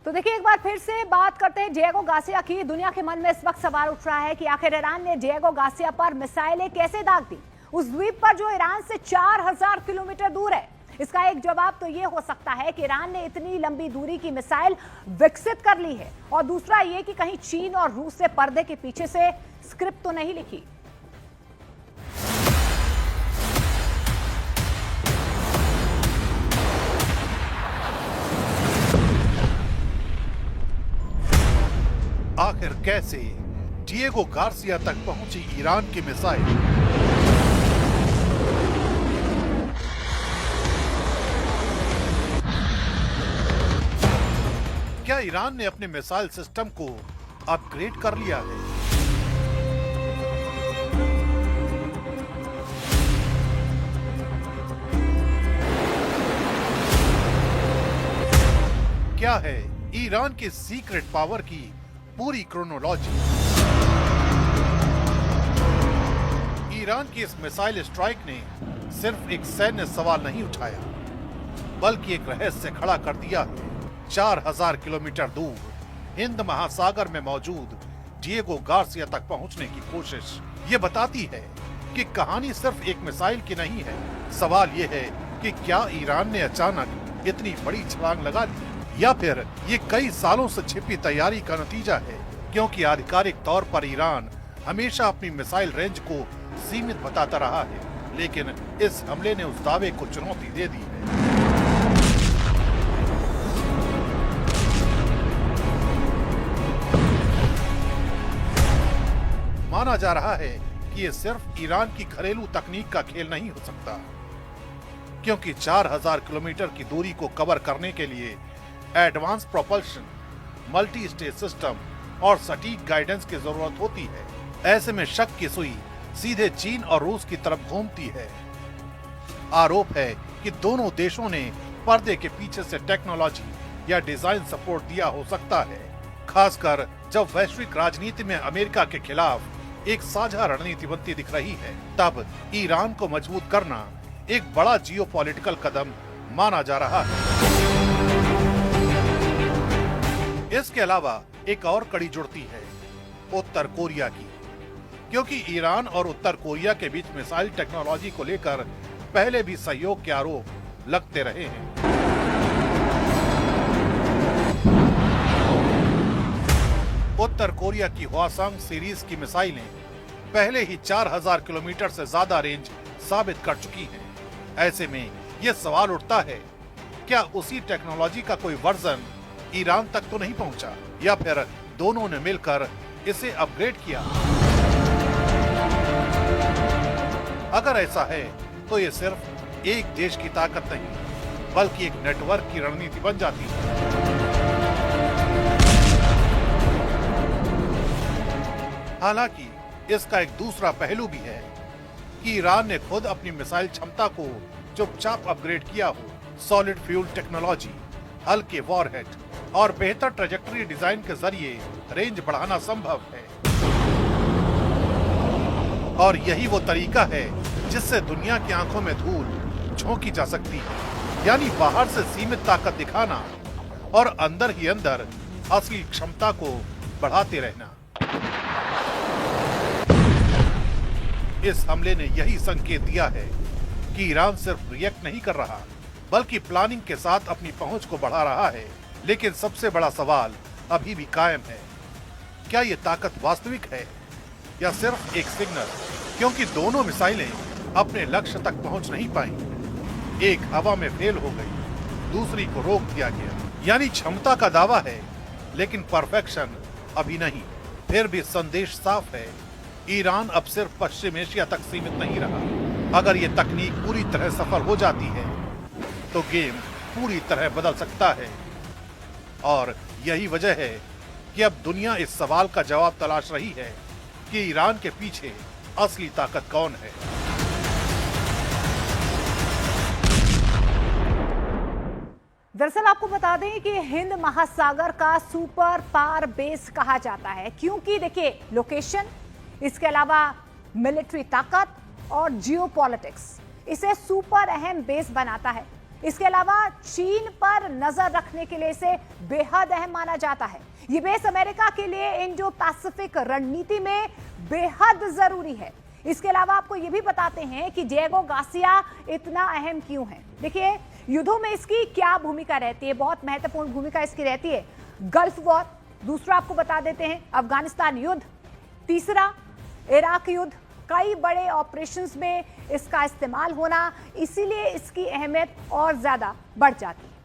तो देखिए, एक बार फिर से बात करते हैं डिएगो गार्सिया की। दुनिया के मन में इस वक्त सवाल उठ रहा है कि आखिर ईरान ने डिएगो गार्सिया पर मिसाइलें कैसे दाग दी, उस द्वीप पर जो ईरान से 4000 किलोमीटर दूर है। इसका एक जवाब तो ये हो सकता है कि ईरान ने इतनी लंबी दूरी की मिसाइल विकसित कर ली है, और दूसरा ये कि कहीं चीन और रूस से पर्दे के पीछे से स्क्रिप्ट तो नहीं लिखी। आखिर कैसे डिएगो गार्सिया तक पहुंची ईरान की मिसाइल? क्या ईरान ने अपने मिसाइल सिस्टम को अपग्रेड कर लिया है? क्या है ईरान की सीक्रेट पावर की पूरी क्रोनोलॉजी? ईरान की इस मिसाइल स्ट्राइक ने सिर्फ एक सैन्य सवाल नहीं उठाया, बल्कि एक रहस्य खड़ा कर दिया है। 4000 किलोमीटर दूर हिंद महासागर में मौजूद डिएगो गार्सिया तक पहुंचने की कोशिश ये बताती है कि कहानी सिर्फ एक मिसाइल की नहीं है। सवाल ये है कि क्या ईरान ने अचानक इतनी बड़ी छलांग लगा दी, या फिर ये कई सालों से छिपी तैयारी का नतीजा है? क्योंकि आधिकारिक तौर पर ईरान हमेशा अपनी मिसाइल रेंज को सीमित बताता रहा है, लेकिन इस हमले ने उस दावे को चुनौती दे दी है। माना जा रहा है कि ये सिर्फ ईरान की घरेलू तकनीक का खेल नहीं हो सकता, क्योंकि 4000 किलोमीटर की दूरी को कवर करने के लिए advance propulsion, multi stage system और सटीक गाइडेंस की जरूरत होती है। ऐसे में शक की सुई सीधे चीन और रूस की तरफ घूमती है। आरोप है कि दोनों देशों ने पर्दे के पीछे से टेक्नोलॉजी या डिजाइन सपोर्ट दिया हो सकता है, खासकर जब वैश्विक राजनीति में अमेरिका के खिलाफ एक साझा रणनीति बनती दिख रही है। तब ईरान को मजबूत करना एक बड़ा जियोपॉलिटिकल कदम माना जा रहा है। इसके अलावा एक और कड़ी जुड़ती है उत्तर कोरिया की, क्योंकि ईरान और उत्तर कोरिया के बीच मिसाइल टेक्नोलॉजी को लेकर पहले भी सहयोग के आरोप लगते रहे हैं। उत्तर कोरिया की हवासंग सीरीज की मिसाइलें पहले ही 4000 किलोमीटर से ज्यादा रेंज साबित कर चुकी हैं। ऐसे में यह सवाल उठता है, क्या उसी टेक्नोलॉजी का कोई वर्जन ईरान तक तो नहीं पहुंचा, या फिर दोनों ने मिलकर इसे अपग्रेड किया? अगर ऐसा है तो ये सिर्फ एक देश की ताकत नहीं, बल्कि एक नेटवर्क की रणनीति बन जाती है। हालांकि इसका एक दूसरा पहलू भी है कि ईरान ने खुद अपनी मिसाइल क्षमता को चुपचाप अपग्रेड किया हो। सॉलिड फ्यूल टेक्नोलॉजी, हल्के वॉरहेड और बेहतर ट्रेजेक्टरी डिजाइन के जरिए रेंज बढ़ाना संभव है। और यही वो तरीका है जिससे दुनिया की आंखों में धूल झोंकी जा सकती है, यानी बाहर से सीमित ताकत दिखाना और अंदर ही अंदर असली क्षमता को बढ़ाते रहना। इस हमले ने यही संकेत दिया है कि ईरान सिर्फ रिएक्ट नहीं कर रहा, बल्कि प्लानिंग के साथ अपनी पहुंच को बढ़ा रहा है। लेकिन सबसे बड़ा सवाल अभी भी कायम है, क्या ये ताकत वास्तविक है या सिर्फ एक सिग्नल? क्योंकि दोनों मिसाइलें अपने लक्ष्य तक पहुंच नहीं पाई। एक हवा में फेल हो गई, दूसरी को रोक दिया गया। यानी क्षमता का दावा है, लेकिन परफेक्शन अभी नहीं। फिर भी संदेश साफ है, ईरान अब सिर्फ पश्चिम एशिया तक सीमित नहीं रहा। अगर ये तकनीक पूरी तरह सफल हो जाती है तो गेम पूरी तरह बदल सकता है। और यही वजह है कि अब दुनिया इस सवाल का जवाब तलाश रही है कि ईरान के पीछे असली ताकत कौन है। दरअसल आपको बता दें कि हिंद महासागर का सुपर पावर बेस कहा जाता है, क्योंकि देखिए लोकेशन, इसके अलावा मिलिट्री ताकत और जियोपॉलिटिक्स इसे सुपर अहम बेस बनाता है। इसके अलावा चीन पर नजर रखने के लिए इसे बेहद अहम माना जाता है। ये बेस अमेरिका के लिए इंडो पैसिफिक रणनीति में बेहद जरूरी है। इसके अलावा आपको यह भी बताते हैं कि डिएगो गार्सिया इतना अहम क्यों है। देखिए, युद्धों में इसकी क्या भूमिका रहती है, बहुत महत्वपूर्ण भूमिका इसकी रहती है। गल्फ वॉर, दूसरा आपको बता देते हैं अफगानिस्तान युद्ध, तीसरा इराक युद्ध, कई बड़े ऑपरेशंस में इसका इस्तेमाल होना, इसीलिए इसकी अहमियत और ज्यादा बढ़ जाती है।